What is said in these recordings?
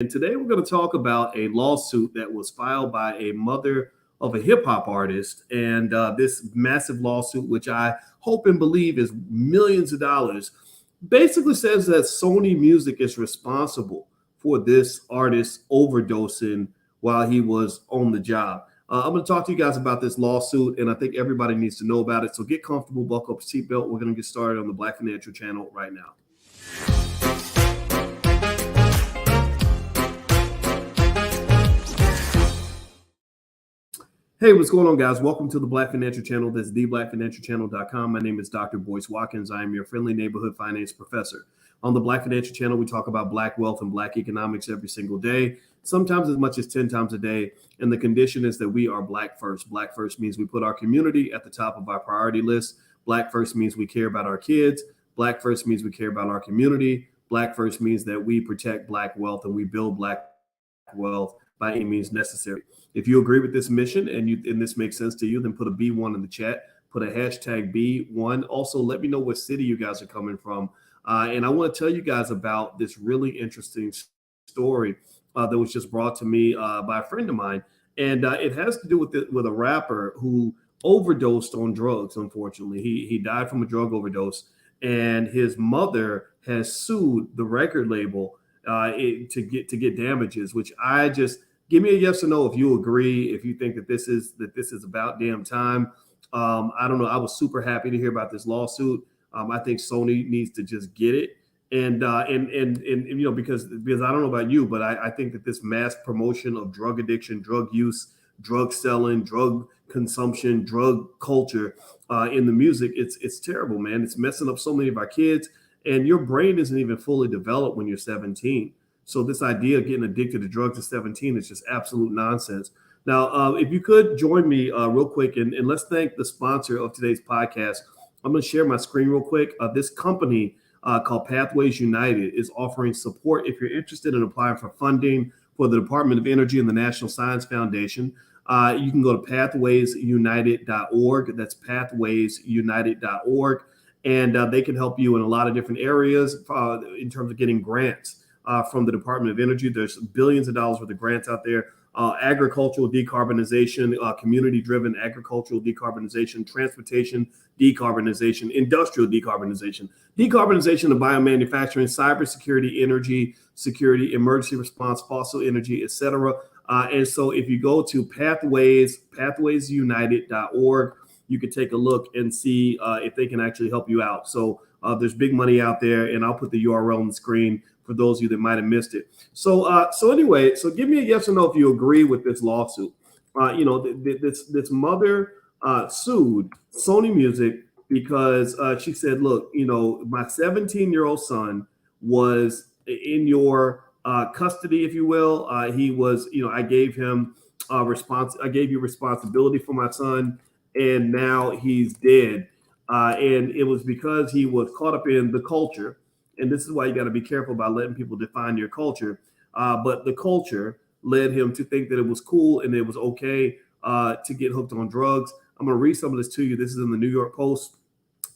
And today we're going to talk about a lawsuit that was filed by a mother of a hip hop artist. And this massive lawsuit, which I hope and believe is millions of dollars, basically says that Sony Music is responsible for this artist overdosing while he was on the job. I'm going to talk to you guys about this lawsuit, and I think everybody needs to know about it. So get comfortable, buckle up your seatbelt. We're going to get started on the Black Financial Channel right now. Hey, what's going on, guys? Welcome to the Black Financial Channel. This is theblackfinancialchannel.com. My name is Dr. Boyce Watkins. I am your friendly neighborhood finance professor. On the Black Financial Channel, we talk about Black wealth and Black economics every single day, sometimes as much as 10 times a day. And the condition is that we are Black first. Black first means we put our community at the top of our priority list. Black first means we care about our kids. Black first means we care about our community. Black first means that we protect Black wealth and we build Black wealth by any means necessary. If you agree with this mission and this makes sense to you, then put a B1 in the chat, put a hashtag B1. Also, let me know what city you guys are coming from. And I want to tell you guys about this really interesting story that was just brought to me by a friend of mine. And it has to do with a rapper who overdosed on drugs, unfortunately. He died from a drug overdose, and his mother has sued the record label to get damages, which I just give me a yes or no if you agree, if you think that this is about damn time. I don't know. I was super happy to hear about this lawsuit. I think Sony needs to just get it, and you know, because I don't know about you, but I think that this mass promotion of drug addiction, drug use, drug selling, drug consumption, drug culture in the music, it's terrible, man. It's messing up so many of our kids, and your brain isn't even fully developed when you're 17. So this idea of getting addicted to drugs at 17 is just absolute nonsense. Now, if you could join me real quick, and let's thank the sponsor of today's podcast. I'm going to share my screen real quick. This company called Pathways United is offering support if you're interested in applying for funding for the Department of Energy and the National Science Foundation. You can go to pathwaysunited.org. That's pathwaysunited.org. And they can help you in a lot of different areas in terms of getting grants. From the Department of Energy. There's billions of dollars worth of grants out there. Agricultural decarbonization, community-driven agricultural decarbonization, transportation decarbonization, industrial decarbonization, decarbonization of biomanufacturing, cybersecurity, energy security, emergency response, fossil energy, etc. And so if you go to pathwaysunited.org, you can take a look and see if they can actually help you out. So there's big money out there, and I'll put the URL on the screen for those of you that might have missed it. So anyway, so give me a yes or no if you agree with this lawsuit. You know, this mother sued Sony Music because she said, look, you know, my 17-year-old son was in your custody, if you will. He was, you know, I gave him I gave you responsibility for my son, and now he's dead. And it was because he was caught up in the culture. And this is why you got to be careful about letting people define your culture. But the culture led him to think that it was cool and it was okay to get hooked on drugs. I'm going to read some of this to you. This is in the New York Post.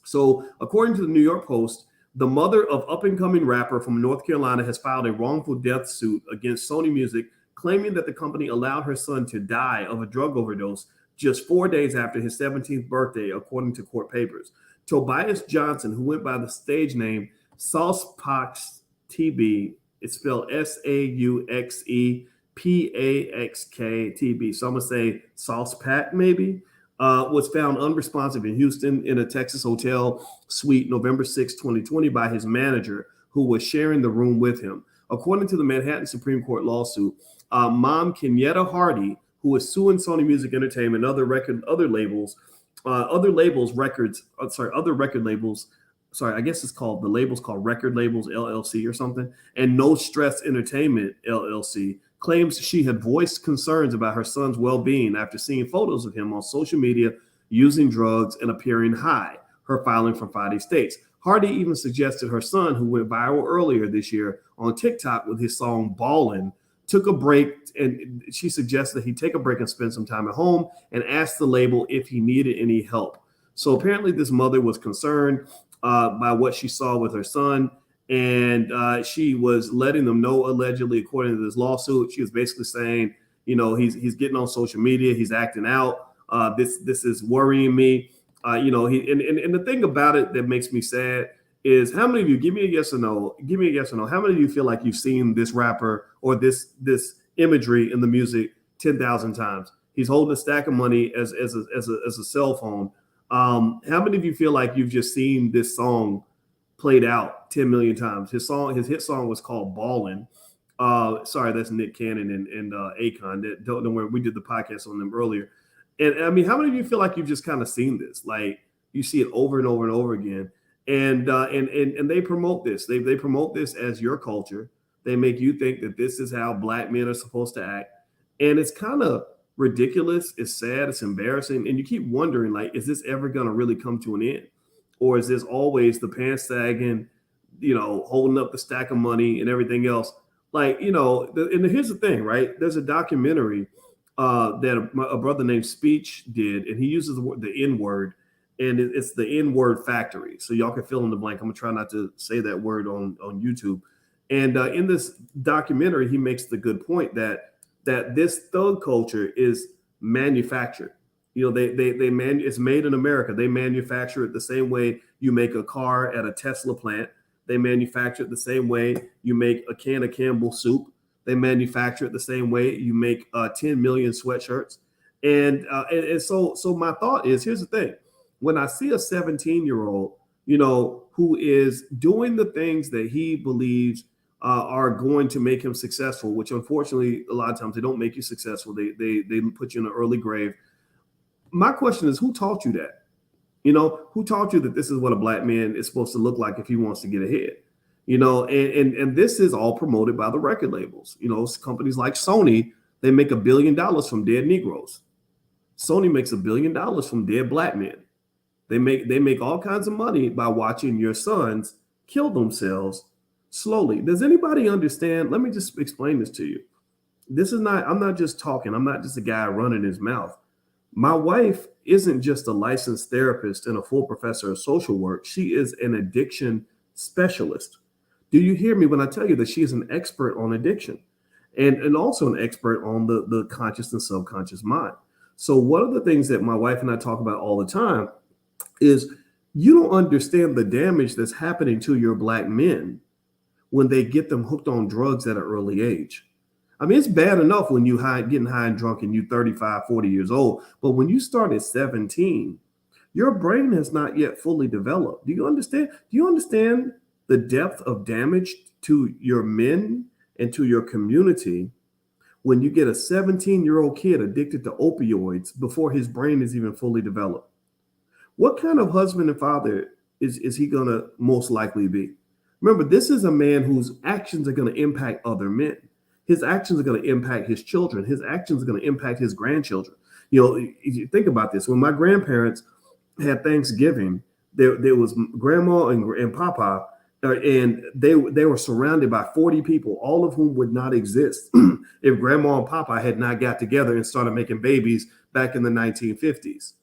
So according to the New York Post, the mother of up-and-coming rapper from North Carolina has filed a wrongful death suit against Sony Music, claiming that the company allowed her son to die of a drug overdose just 4 days after his 17th birthday, according to court papers. Tobias Johnson, who went by the stage name Saucepax TB, it's spelled Sauxepax TB. So I'm going to say Saucepack maybe, was found unresponsive in Houston in a Texas hotel suite November 6, 2020 by his manager, who was sharing the room with him. According to the Manhattan Supreme Court lawsuit, mom Kenyatta Hardy, who is suing Sony Music Entertainment and other record labels. Sorry, I guess it's called, the label's called Record Labels LLC or something, and No Stress Entertainment LLC, claims she had voiced concerns about her son's well-being after seeing photos of him on social media using drugs and appearing high, her filing from Friday states. Hardy even suggested her son, who went viral earlier this year on TikTok with his song Ballin', took a break, and she suggested that he take a break and spend some time at home, and asked the label if he needed any help. So apparently this mother was concerned by what she saw with her son, and she was letting them know, allegedly, according to this lawsuit, she was basically saying, he's getting on social media, he's acting out. This is worrying me. And the thing about it that makes me sad is, how many of you, give me a yes or no, give me a yes or no, how many of you feel like you've seen this rapper or this imagery in the music 10,000 times? He's holding a stack of money as a cell phone. How many of you feel like you've just seen this song played out 10 million times? His hit song was called Ballin'. Sorry, that's Nick Cannon and Akon. That don't know where we did the podcast on them earlier. And I mean, how many of you feel like you've just kind of seen this? Like, you see it over and over and over again. And they promote this. They promote this as your culture. They make you think that this is how black men are supposed to act. And it's kind of ridiculous. It's sad. It's embarrassing. And you keep wondering, like, is this ever going to really come to an end? Or is this always the pants sagging, holding up the stack of money and everything else? Like, here's the thing, right? There's a documentary that a brother named Speech did, and he uses the N word, and it's the N word factory. So y'all can fill in the blank. I'm gonna try not to say that word on YouTube. And in this documentary, he makes the good point that this thug culture is manufactured. It's made in America. They manufacture it the same way you make a car at a Tesla plant. They manufacture it the same way you make a can of Campbell soup. They manufacture it the same way you make 10 million sweatshirts. And so my thought is, here's the thing. When I see a 17-year-old, who is doing the things that he believes are going to make him successful, which unfortunately, a lot of times they don't make you successful. They put you in an early grave. My question is, who taught you that? Who taught you that this is what a black man is supposed to look like if he wants to get ahead? And this is all promoted by the record labels. Companies like Sony, they make $1 billion from dead Negroes. Sony makes $1 billion from dead black men. They make all kinds of money by watching your sons kill themselves slowly. Does anybody understand? Let me just explain this to you. I'm not just talking. I'm not just a guy running his mouth. My wife isn't just a licensed therapist and a full professor of social work. She is an addiction specialist. Do you hear me when I tell you that she is an expert on addiction and also an expert on the conscious and subconscious mind? So one of the things that my wife and I talk about all the time is, you don't understand the damage that's happening to your black men when they get them hooked on drugs at an early age. I mean, it's bad enough when you getting high and drunk and you're 35, 40 years old. But when you start at 17, your brain has not yet fully developed. Do you understand? Do you understand the depth of damage to your men and to your community when you get a 17-year-old kid addicted to opioids before his brain is even fully developed? What kind of husband and father is he going to most likely be? Remember, this is a man whose actions are going to impact other men. His actions are going to impact his children. His actions are going to impact his grandchildren. If you think about this, when my grandparents had Thanksgiving, there was grandma and papa, and they were surrounded by 40 people, all of whom would not exist if grandma and papa had not got together and started making babies back in the 1950s.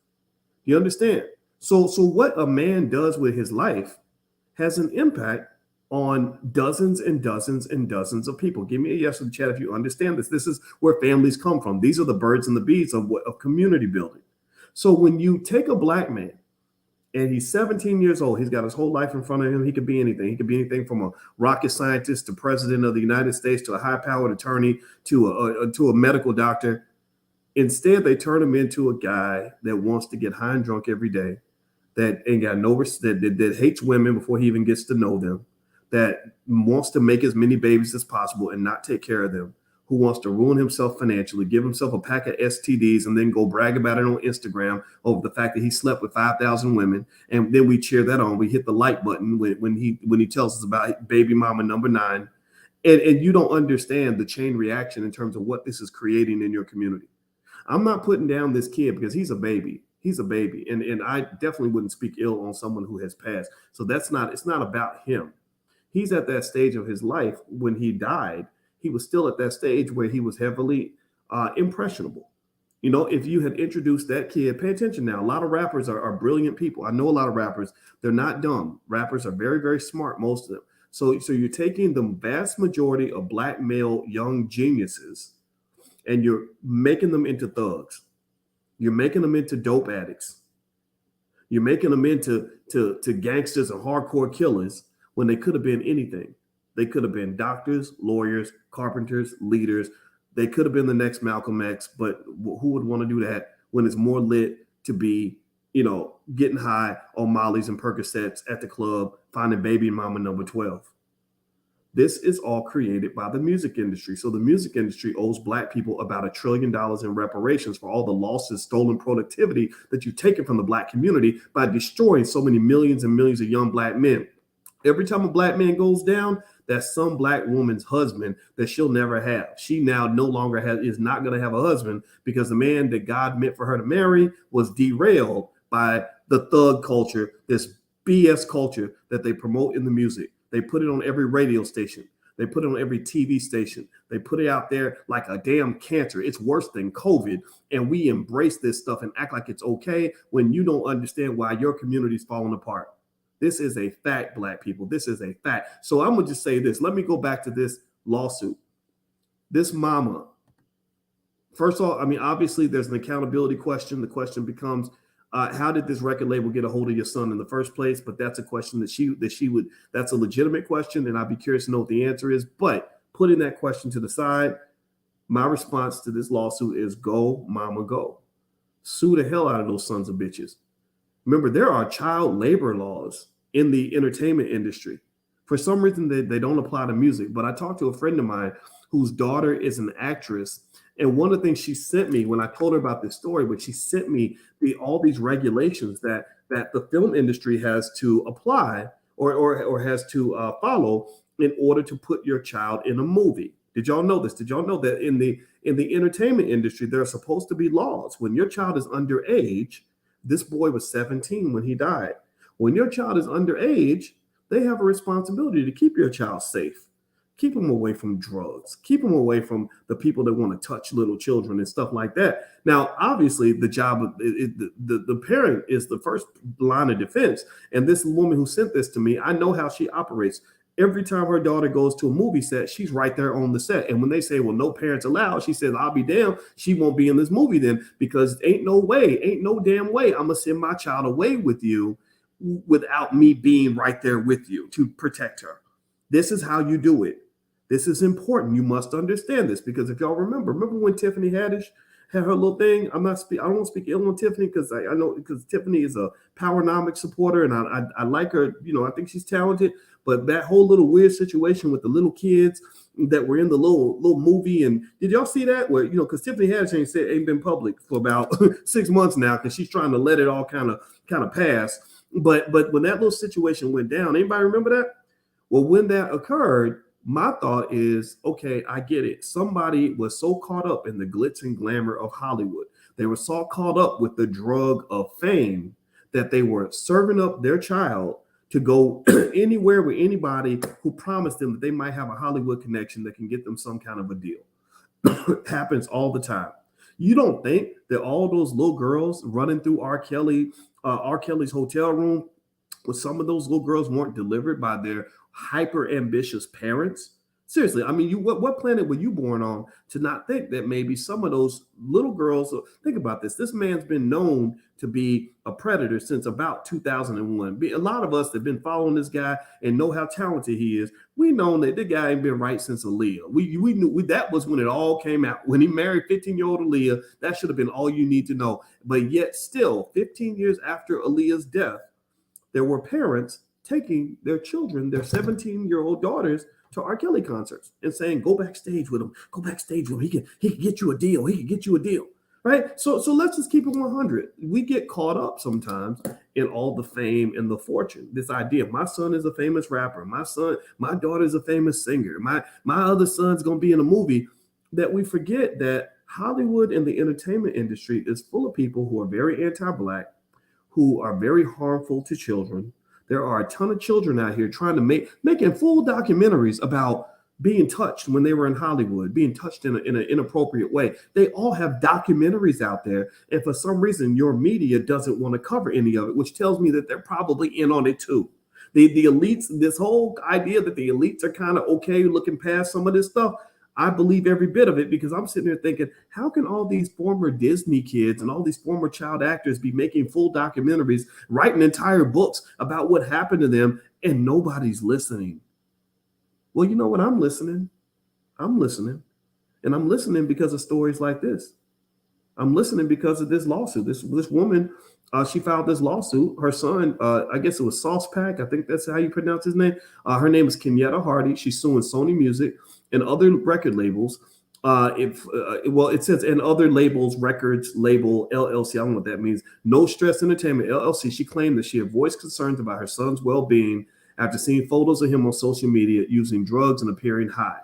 You understand? So what a man does with his life has an impact on dozens and dozens and dozens of people. Give me a yes in the chat if you understand this. This is where families come from. These are the birds and the bees of community building. So when you take a black man and he's 17 years old, he's got his whole life in front of him. He could be anything. He could be anything from a rocket scientist to president of the United States to a high-powered attorney to a medical doctor. Instead, they turn him into a guy that wants to get high and drunk every day, that ain't got no that hates women before he even gets to know them, that wants to make as many babies as possible and not take care of them, who wants to ruin himself financially, give himself a pack of STDs, and then go brag about it on Instagram over the fact that he slept with 5,000 women. And then we cheer that on. We hit the like button when he tells us about baby mama number 9. And you don't understand the chain reaction in terms of what this is creating in your community. I'm not putting down this kid because he's a baby. He's a baby. And I definitely wouldn't speak ill on someone who has passed. So it's not about him. He's at that stage of his life. When he died, he was still at that stage where he was heavily impressionable. If you had introduced that kid, pay attention now. A lot of rappers are brilliant people. I know a lot of rappers. They're not dumb. Rappers are very, very smart, most of them. So you're taking the vast majority of black male young geniuses and you're making them into thugs. You're making them into dope addicts. You're making them into to gangsters and hardcore killers when they could have been anything. They could have been doctors, lawyers, carpenters, leaders. They could have been the next Malcolm X, but who would want to do that when it's more lit to be, getting high on Molly's and Percocets at the club, finding baby mama number 12? This is all created by the music industry. So the music industry owes black people about $1 trillion in reparations for all the losses, stolen productivity that you've taken from the black community by destroying so many millions and millions of young black men. Every time a black man goes down, that's some black woman's husband that she'll never have. She now no longer is not going to have a husband because the man that God meant for her to marry was derailed by the thug culture, this BS culture that they promote in the music. They put it on every radio station. They put it on every TV station. They put it out there like a damn cancer. It's worse than COVID. And we embrace this stuff and act like it's okay when you don't understand why your community's falling apart. This is a fact, black people. This is a fact. So I'm going to just say this. Let me go back to this lawsuit. This mama, first of all, obviously there's an accountability question. The question becomes, how did this record label get a hold of your son in the first place? But that's a question that's a legitimate question. And I'd be curious to know what the answer is. But putting that question to the side, my response to this lawsuit is go, mama, go. Sue the hell out of those sons of bitches. Remember, there are child labor laws in the entertainment industry. For some reason, they don't apply to music. But I talked to a friend of mine whose daughter is an actress. And one of the things she sent me when I told her about this story, but she sent me all these regulations that the film industry has to apply or has to follow in order to put your child in a movie. Did y'all know this? Did y'all know that in the entertainment industry, there are supposed to be laws when your child is underage? This boy was 17 when he died. When your child is underage, they have a responsibility to keep your child safe. Keep them away from drugs. Keep them away from the people that want to touch little children and stuff like that. Now, obviously, the job of the parent is the first line of defense. And this woman who sent this to me, I know how she operates. Every time her daughter goes to a movie set, she's right there on the set. And when they say, well, no parents allowed, she says, I'll be damned. She won't be in this movie then because ain't no damn way I'm going to send my child away with you without me being right there with you to protect her. This is how you do it. This is important. You must understand this because if y'all remember when Tiffany Haddish had her little thing, I don't want to speak ill on Tiffany because I know because Tiffany is a Powernomics supporter and I like her. I think she's talented. But that whole little weird situation with the little kids that were in the little movie, and did y'all see that? Where because Tiffany Haddish ain't been public for about 6 months now because she's trying to let it all kind of pass. But when that little situation went down, anybody remember that? Well, when that occurred, my thought is, okay, I get it. Somebody was so caught up in the glitz and glamour of Hollywood. They were so caught up with the drug of fame that they were serving up their child to go anywhere with anybody who promised them that they might have a Hollywood connection that can get them some kind of a deal. It happens all the time. You don't think that all those little girls running through R. Kelly's hotel room, with some of those little girls weren't delivered by their hyper ambitious parents? Seriously, what planet were you born on to not think that maybe some of those little girls? Think about this. This man's been known to be a predator since about 2001. A lot of us that have been following this guy and know how talented he is, we know that the guy ain't been right since Aaliyah. We knew that was when it all came out. When he married 15-year-old Aaliyah, that should have been all you need to know. But yet still, 15 years after Aaliyah's death, there were parents taking their children, their 17-year-old daughters, to R. Kelly concerts and saying, go backstage with him. He can get you a deal. Right? So let's just keep it 100. We get caught up sometimes in all the fame and the fortune. This idea, my son is a famous rapper. My daughter is a famous singer. My other son's going to be in a movie. That we forget that Hollywood and the entertainment industry is full of people who are very anti-Black, who are very harmful to children. There are a ton of children out here trying to making full documentaries about being touched when they were in Hollywood, being touched in an inappropriate way. They all have documentaries out there. And for some reason, your media doesn't want to cover any of it, which tells me that they're probably in on it too. The elites, this whole idea that the elites are kind of okay looking past some of this stuff, I believe every bit of it, because I'm sitting there thinking, how can all these former Disney kids and all these former child actors be making full documentaries, writing entire books about what happened to them, and nobody's listening? Well, you know what? I'm listening. I'm listening. And I'm listening because of stories like this. I'm listening because of this lawsuit. This woman, she filed this lawsuit. Her son, I guess it was Sauce Pack. I think that's how you pronounce his name. Her name is Kenyatta Hardy. She's suing Sony Music and other record labels. It says and other labels, records label LLC. I don't know what that means. No Stress Entertainment LLC. She claimed that she had voiced concerns about her son's well-being after seeing photos of him on social media using drugs and appearing high.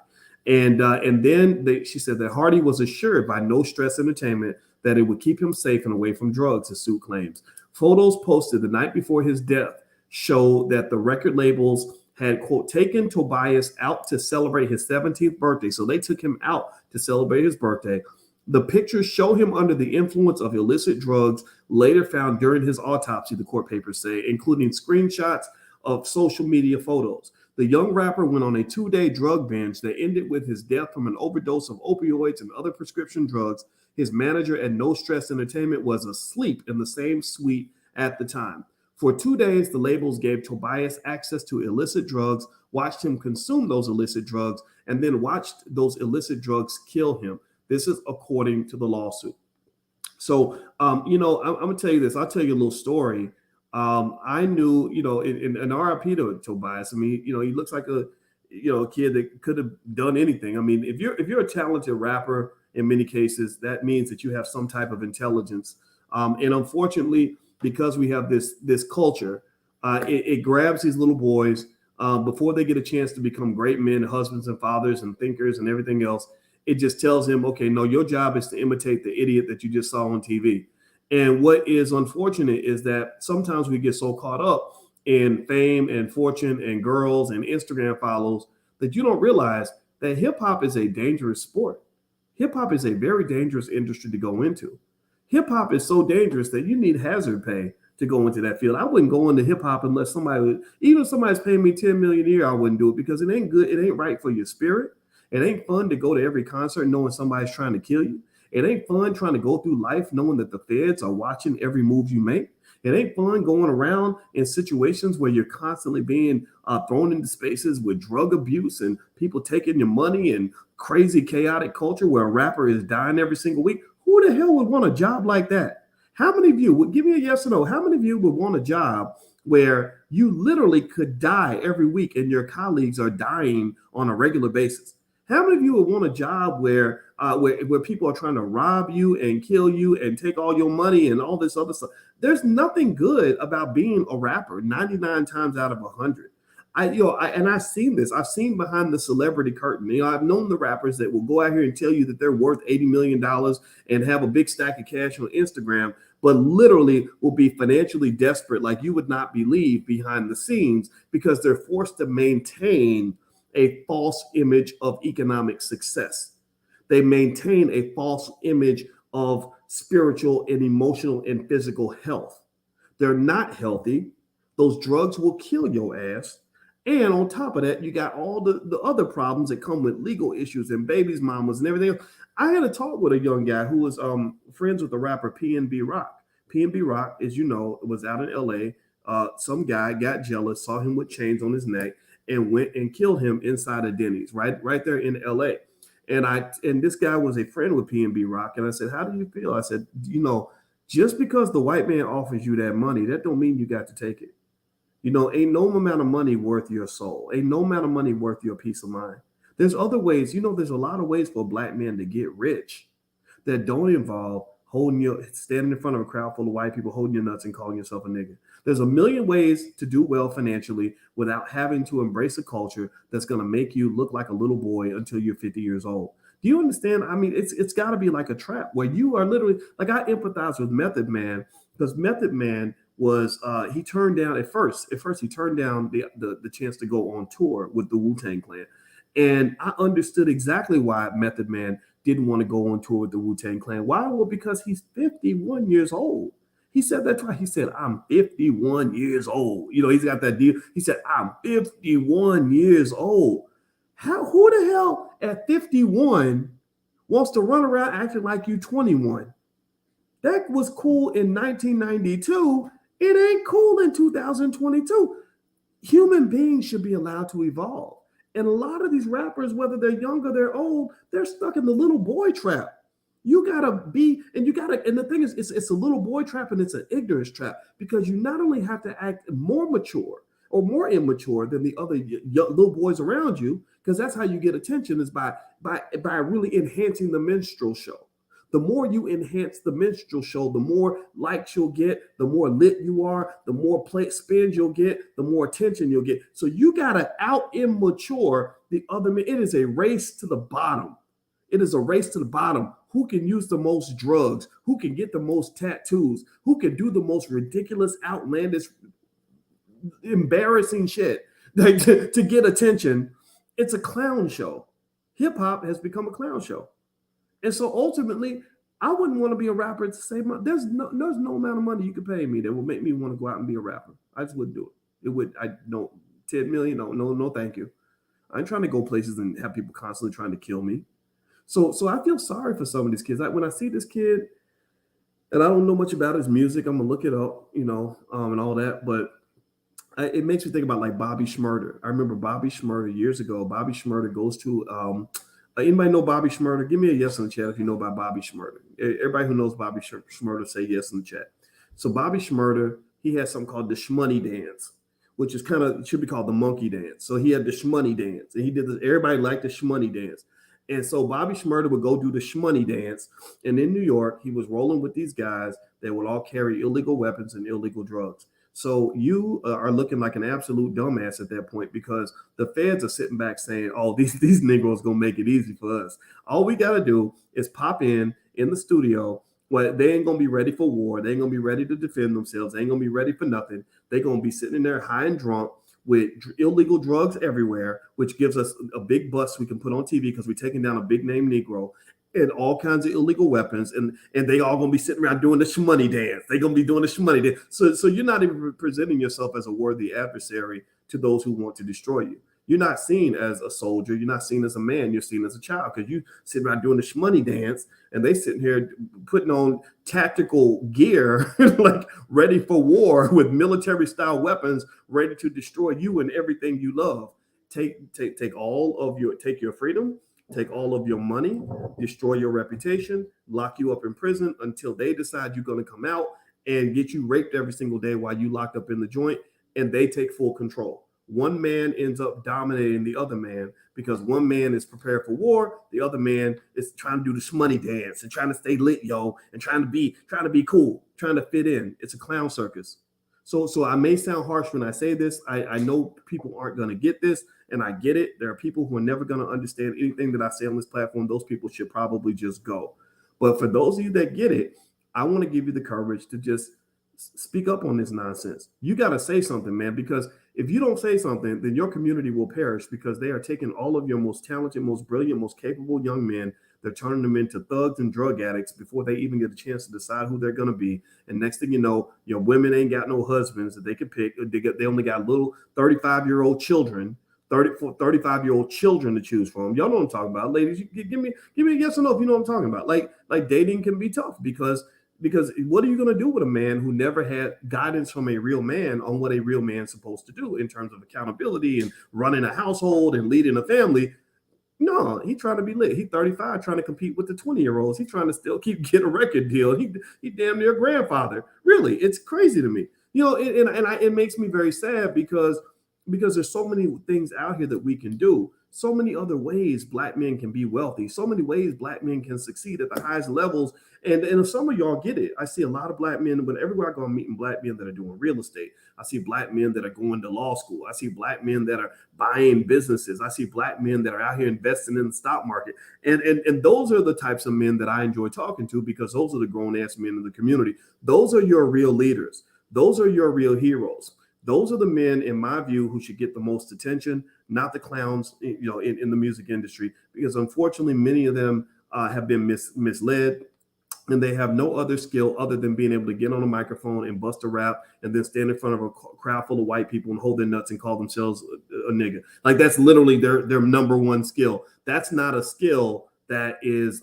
And then she said that Hardy was assured by No Stress Entertainment that it would keep him safe and away from drugs, the suit claims. Photos posted the night before his death show that the record labels had, quote, taken Tobias out to celebrate his 17th birthday. So they took him out to celebrate his birthday. The pictures show him under the influence of illicit drugs later found during his autopsy, the court papers say, including screenshots of social media photos. The young rapper went on a 2-day drug binge that ended with his death from an overdose of opioids and other prescription drugs. His manager at No Stress Entertainment was asleep in the same suite at the time. For 2 days, the labels gave Tobias access to illicit drugs, watched him consume those illicit drugs, and then watched those illicit drugs kill him. This is according to the lawsuit. So, I'm going to tell you this. I'll tell you a little story. I knew, in RIP to Tobias. I mean, he looks like a kid that could have done anything. I mean, if you're a talented rapper, in many cases, that means that you have some type of intelligence. And unfortunately, because we have this culture, it grabs these little boys before they get a chance to become great men, husbands and fathers and thinkers and everything else. It just tells him, okay, no, your job is to imitate the idiot that you just saw on TV. And what is unfortunate is that sometimes we get so caught up in fame and fortune and girls and Instagram follows that you don't realize that hip hop is a dangerous sport. Hip hop is a very dangerous industry to go into. Hip hop is so dangerous that you need hazard pay to go into that field. I wouldn't go into hip hop unless even if somebody's paying me $10 million a year, I wouldn't do it, because it ain't good. It ain't right for your spirit. It ain't fun to go to every concert knowing somebody's trying to kill you. It ain't fun trying to go through life knowing that the feds are watching every move you make. It ain't fun going around in situations where you're constantly being thrown into spaces with drug abuse and people taking your money and crazy, chaotic culture where a rapper is dying every single week. Who the hell would want a job like that? How many of you would give me a yes or no? How many of you would want a job where you literally could die every week and your colleagues are dying on a regular basis? How many of you would want a job where people are trying to rob you and kill you and take all your money and all this other stuff? There's nothing good about being a rapper 99 times out of 100. I've seen this. I've seen behind the celebrity curtain. I've known the rappers that will go out here and tell you that they're worth $80 million and have a big stack of cash on Instagram, but literally will be financially desperate like you would not believe behind the scenes, because they're forced to maintain a false image of economic success. They maintain a false image of spiritual and emotional and physical health. They're not healthy. Those drugs will kill your ass. And on top of that, you got all the other problems that come with legal issues and babies, mamas, and everything else. I had a talk with a young guy who was friends with the rapper PNB Rock. PNB Rock, as you know, was out in LA. Some guy got jealous, saw him with chains on his neck, and went and killed him inside of Denny's, right there in LA. And this guy was a friend with PNB Rock. And I said, how do you feel? I said, just because the white man offers you that money, that don't mean you got to take it. Ain't no amount of money worth your soul. Ain't no amount of money worth your peace of mind. There's other ways. There's a lot of ways for a black man to get rich that don't involve standing in front of a crowd full of white people, holding your nuts and calling yourself a nigga. There's a million ways to do well financially without having to embrace a culture that's going to make you look like a little boy until you're 50 years old. Do you understand? I mean, it's got to be like a trap where you are literally, like, I empathize with Method Man, because Method Man was he turned down at first he turned down the chance to go on tour with the Wu-Tang Clan. And I understood exactly why Method Man didn't want to go on tour with the Wu-Tang Clan. Why? Well, because he's 51 years old. He said that twice. He said, I'm 51 years old. He's got that deal. He said, I'm 51 years old. Who the hell at 51 wants to run around acting like you 21? That was cool in 1992. It ain't cool in 2022. Human beings should be allowed to evolve. And a lot of these rappers, whether they're young or they're old, they're stuck in the little boy trap. You gotta be, and the thing is, it's a little boy trap and it's an ignorance trap, because you not only have to act more mature or more immature than the other little boys around you, because that's how you get attention, is by really enhancing the minstrel show. The more you enhance the minstrel show, the more likes you'll get, the more lit you are, the more play spins you'll get, the more attention you'll get. So you gotta out immature the other men. It is a race to the bottom. It is a race to the bottom. Who can use the most drugs? Who can get the most tattoos? Who can do the most ridiculous, outlandish, embarrassing shit to get attention? It's a clown show. Hip hop has become a clown show. And so ultimately, I wouldn't want to be a rapper to save money. There's no amount of money you could pay me that would make me want to go out and be a rapper. I just wouldn't do it. It would, 10 million, no, thank you. I ain't trying to go places and have people constantly trying to kill me. So I feel sorry for some of these kids. When I see this kid, and I don't know much about his music, I'm gonna look it up, and all that. But it makes me think about like Bobby Shmurda. I remember Bobby Shmurda years ago. Bobby Shmurda goes to anybody know Bobby Shmurda? Give me a yes in the chat if you know about Bobby Shmurda. Everybody who knows Bobby Shmurda, say yes in the chat. So Bobby Shmurda, he has something called the Shmoney dance, which is should be called the monkey dance. So he had the Shmoney dance, and he did this. Everybody liked the Shmoney dance. And so Bobby Shmurda would go do the Shmoney dance. And in New York, he was rolling with these guys that would all carry illegal weapons and illegal drugs. So you are looking like an absolute dumbass at that point, because the feds are sitting back saying, oh, these Negroes going to make it easy for us. All we got to do is pop in the studio. Well, they ain't going to be ready for war. They ain't going to be ready to defend themselves. They ain't going to be ready for nothing. They're going to be sitting in there high and drunk with illegal drugs everywhere, which gives us a big bust we can put on TV because we're taking down a big name Negro, and all kinds of illegal weapons, and they all gonna be sitting around doing the Shmoney dance. They're gonna be doing the Shmoney dance. So you're not even presenting yourself as a worthy adversary to those who want to destroy you. You're not seen as a soldier. You're not seen as a man. You're seen as a child, because you sit around doing the Shmoney dance, and they sitting here putting on tactical gear, like ready for war with military style weapons, ready to destroy you and everything you love. Take your freedom. Take all of your money, destroy your reputation, lock you up in prison until they decide you're going to come out, and get you raped every single day while you locked up in the joint, and they take full control. One man ends up dominating the other man because one man is prepared for war. The other man is trying to do the Shmoney dance and trying to stay lit, and trying to be cool, trying to fit in. It's a clown circus. So I may sound harsh when I say this. I know people aren't going to get this, and I get it. There are people who are never going to understand anything that I say on this platform. Those people should probably just go. But for those of you that get it, I want to give you the courage to just speak up on this nonsense. You got to say something, man, because if you don't say something, then your community will perish, because they are taking all of your most talented, most brilliant, most capable young men. They're turning them into thugs and drug addicts before they even get a chance to decide who they're going to be. And next thing you know, your women ain't got no husbands that they can pick. They only got little 35-year-old children, 35-year-old children to choose from. Y'all know what I'm talking about. Ladies, give me a yes or no if you know what I'm talking about. Like dating can be tough, because what are you going to do with a man who never had guidance from a real man on what a real man's supposed to do in terms of accountability and running a household and leading a family? No, he trying to be lit. He 35, trying to compete with the 20-year-olds. He trying to still get a record deal. He damn near a grandfather. Really, it's crazy to me. It makes me very sad, because there's so many things out here that we can do. So many other ways Black men can be wealthy. So many ways Black men can succeed at the highest levels. And some of y'all get it. I see a lot of Black men, but everywhere I go, I'm meeting Black men that are doing real estate. I see Black men that are going to law school. I see Black men that are buying businesses. I see Black men that are out here investing in the stock market. And those are the types of men that I enjoy talking to, because those are the grown-ass men in the community. Those are your real leaders. Those are your real heroes. Those are the men, in my view, who should get the most attention, not the clowns, in the music industry, because unfortunately, many of them have been misled. and they have no other skill other than being able to get on a microphone and bust a rap and then stand in front of a crowd full of white people and hold their nuts and call themselves a nigga. Like that's literally their number one skill. That's not a skill that is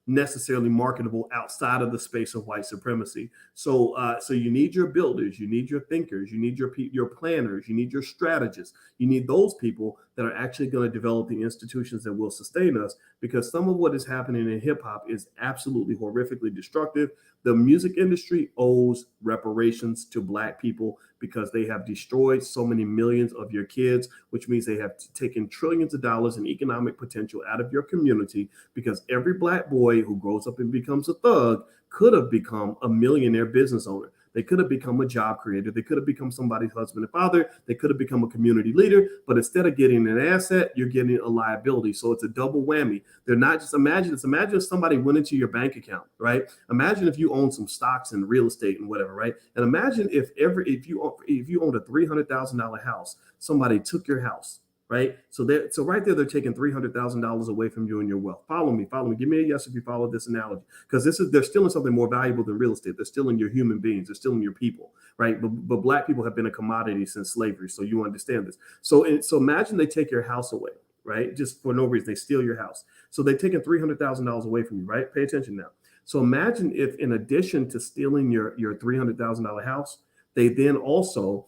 necessarily marketable outside of the space of white supremacy. So you need your builders, you need your thinkers, you need your planners, you need your strategists, you need those people that are actually going to develop the institutions that will sustain us. Because some of what is happening in hip hop is absolutely horrifically destructive. The music industry owes reparations to Black people because they have destroyed so many millions of your kids, which means they have taken trillions of dollars in economic potential out of your community, because every Black boy who grows up and becomes a thug could have become a millionaire business owner. They could have become a job creator. They could have become somebody's husband and father. They could have become a community leader. But instead of getting an asset, you're getting a liability. So it's a double whammy. They're not just imagine if somebody went into your bank account, right? Imagine if you own some stocks and real estate and whatever, right? And imagine if you owned a $300,000 house, somebody took your house. Right. So right there, they're taking $300,000 away from you and your wealth. Follow me. Give me a yes if you follow this analogy, because they're stealing something more valuable than real estate. They're stealing your human beings. They're stealing your people. Right. But Black people have been a commodity since slavery. So you understand this. So imagine they take your house away. Right. Just for no reason. They steal your house. So they're taking $300,000 away from you. Right. Pay attention now. So imagine if, in addition to stealing your $300,000 house, they then also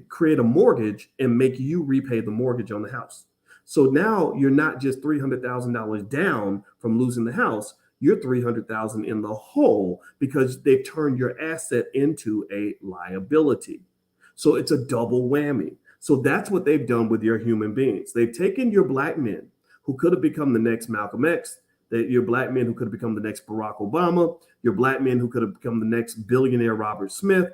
create a mortgage and make you repay the mortgage on the house. So now you're not just $300,000 down from losing the house, you're $300,000 in the hole because they've turned your asset into a liability. So it's a double whammy. So that's what they've done with your human beings. They've taken your Black men who could have become the next Malcolm X, your Black men who could have become the next Barack Obama, your Black men who could have become the next billionaire Robert Smith,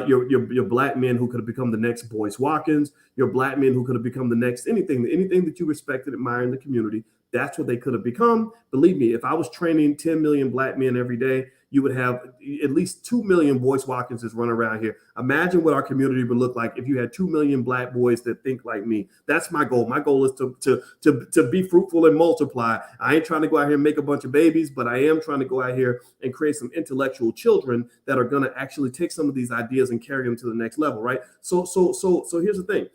your Black men who could have become the next Boyce Watkins, your Black men who could have become the next anything that you respect and admire in the community. That's what they could have become. Believe me, if I was training 10 million Black men every day, you would have at least 2 million Boyce Watkinses running around here. Imagine what our community would look like if you had 2 million Black boys that think like me. That's my goal. My goal is to be fruitful and multiply. I ain't trying to go out here and make a bunch of babies, but I am trying to go out here and create some intellectual children that are going to actually take some of these ideas and carry them to the next level, right? So here's the thing.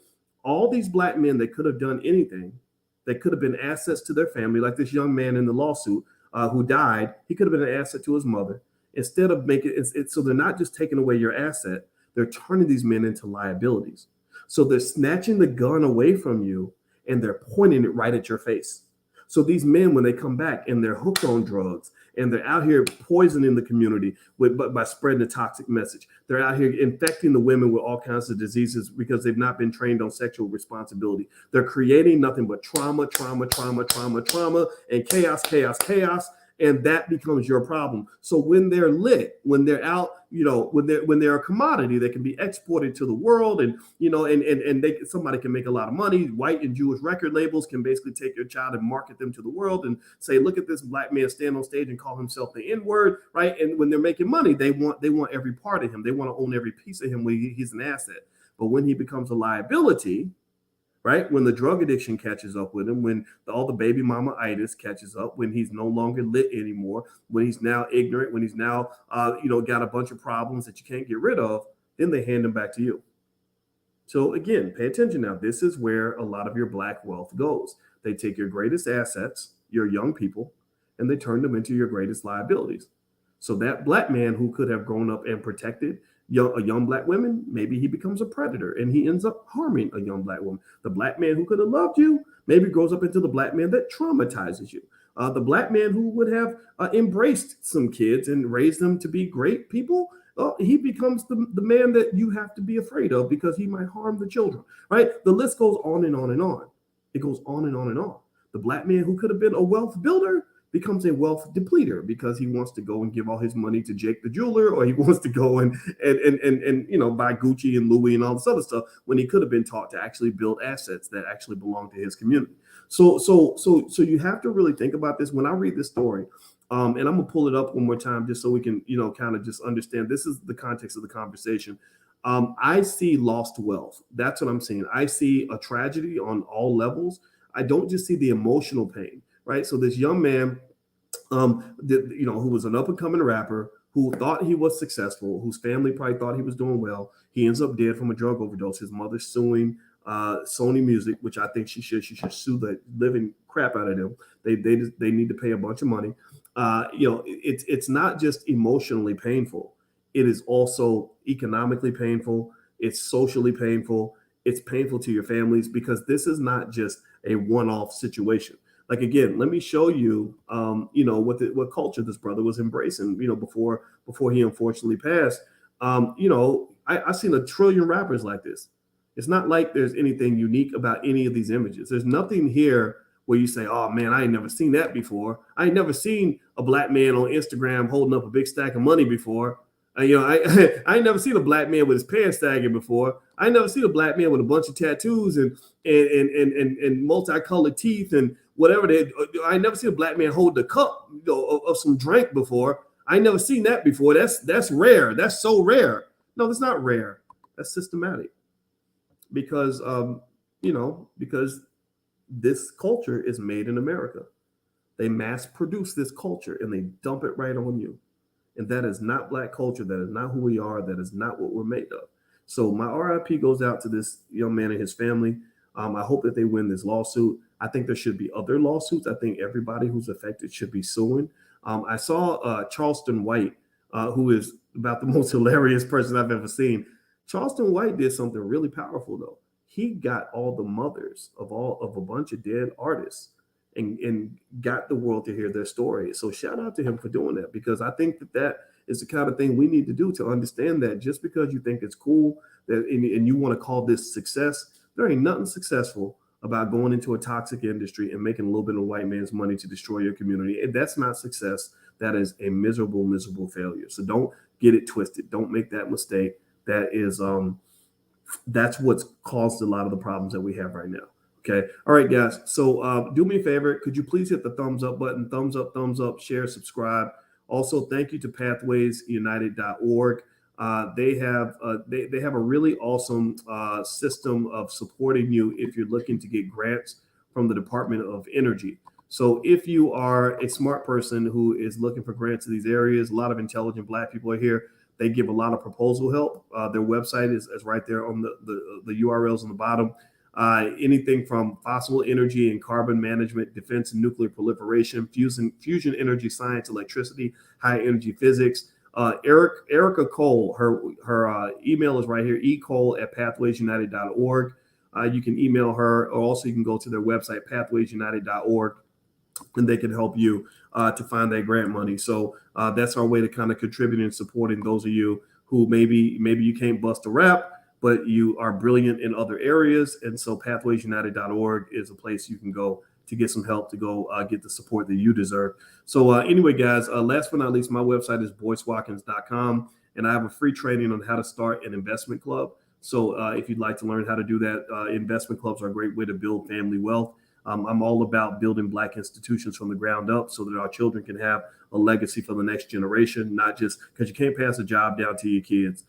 All these Black men that could have done anything, that could have been assets to their family, like this young man in the lawsuit who died, he could have been an asset to his mother. Instead of making it so they're not just taking away your asset, they're turning these men into liabilities. So they're snatching the gun away from you and they're pointing it right at your face. So these men, when they come back and they're hooked on drugs and they're out here poisoning the community by spreading a toxic message, they're out here infecting the women with all kinds of diseases because they've not been trained on sexual responsibility. They're creating nothing but trauma, and chaos. And that becomes your problem. So when they're lit, when they're out, when they're a commodity that can be exported to the world, and somebody can make a lot of money. White and Jewish record labels can basically take your child and market them to the world and say, look at this Black man stand on stage and call himself the N-word, right? And when they're making money, they want every part of him. They want to own every piece of him when he's an asset. But when he becomes a liability, right? When the drug addiction catches up with him, when all the baby mama-itis catches up, when he's no longer lit anymore, when he's now ignorant, when he's now, got a bunch of problems that you can't get rid of, then they hand him back to you. So again, pay attention now. This is where a lot of your Black wealth goes. They take your greatest assets, your young people, and they turn them into your greatest liabilities. So that Black man who could have grown up and protected a young Black woman, maybe he becomes a predator and he ends up harming a young Black woman. The Black man who could have loved you maybe grows up into the Black man that traumatizes you. The Black man who would have embraced some kids and raised them to be great people, he becomes the man that you have to be afraid of because he might harm the children, right? The list goes on and on and on. It goes on and on and on. The Black man who could have been a wealth builder becomes a wealth depleter because he wants to go and give all his money to Jake the jeweler, or he wants to go and buy Gucci and Louis and all this other stuff when he could have been taught to actually build assets that actually belong to his community. So you have to really think about this. When I read this story, and I'm gonna pull it up one more time just so we can kind of just understand. This is the context of the conversation. I see lost wealth. That's what I'm seeing. I see a tragedy on all levels. I don't just see the emotional pain. Right. So this young man who was an up and coming rapper who thought he was successful, whose family probably thought he was doing well. He ends up dead from a drug overdose. His mother's suing Sony Music, which I think she should. She should sue the living crap out of them. They need to pay a bunch of money. It's not just emotionally painful. It is also economically painful. It's socially painful. It's painful to your families because this is not just a one-off situation. Like again, let me show you, what culture this brother was embracing, before he unfortunately passed. I've seen a trillion rappers like this. It's not like there's anything unique about any of these images. There's nothing here where you say, "Oh man, I ain't never seen that before. I ain't never seen a black man on Instagram holding up a big stack of money before. I ain't never seen a black man with his pants sagging before. I ain't never seen a black man with a bunch of tattoos and multicolored teeth and whatever. I ain't never seen a black man hold the cup of some drink before. I ain't never seen that before. That's rare. That's so rare. No, that's not rare. That's systematic because because this culture is made in America. They mass produce this culture and they dump it right on you. And that is not black culture. That is not who we are. That is not what we're made of. So my RIP goes out to this young man and his family. I hope that they win this lawsuit. I think there should be other lawsuits. I think everybody who's affected should be suing. I saw Charleston White, who is about the most hilarious person I've ever seen. Charleston White did something really powerful, though. He got all the mothers of a bunch of dead artists and got the world to hear their story. So shout out to him for doing that, because I think that is the kind of thing we need to do to understand that just because you think it's cool and you want to call this success, there ain't nothing successful about going into a toxic industry and making a little bit of white man's money to destroy your community. That's not success. That is a miserable, miserable failure. So don't get it twisted. Don't make that mistake. That's what's caused a lot of the problems that we have right now. Okay. All right, guys. So do me a favor. Could you please hit the thumbs up button? Thumbs up, share, subscribe. Also, thank you to pathwaysunited.org. They have a really awesome system of supporting you if you're looking to get grants from the Department of Energy. So if you are a smart person who is looking for grants in these areas, a lot of intelligent black people are here. They give a lot of proposal help. Their website is right there on the URLs on the bottom. Anything from fossil energy and carbon management, defense and nuclear proliferation, fusion energy science, electricity, high energy physics. Erica Cole, her email is right here, ecole@pathwaysunited.org. You can email her, or also you can go to their website, pathwaysunited.org, and they can help you to find that grant money. So that's our way to kind of contribute and supporting those of you who maybe you can't bust a rap, but you are brilliant in other areas. And so pathwaysunited.org is a place you can go to get some help, to go get the support that you deserve. So anyway, guys, last but not least, my website is boycewatkins.com, and I have a free training on how to start an investment club. So if you'd like to learn how to do that, investment clubs are a great way to build family wealth. I'm all about building black institutions from the ground up so that our children can have a legacy for the next generation, not just because you can't pass a job down to your kids.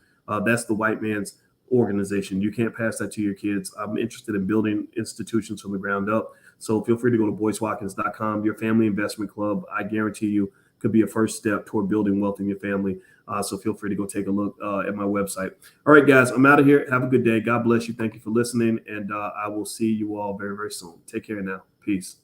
That's the white man's organization. You can't pass that to your kids. I'm interested in building institutions from the ground up. So feel free to go to boycewatkins.com. Your family investment club, I guarantee you, could be a first step toward building wealth in your family. So feel free to go take a look at my website. All right, guys, I'm out of here. Have a good day. God bless you. Thank you for listening. And I will see you all very, very soon. Take care now. Peace.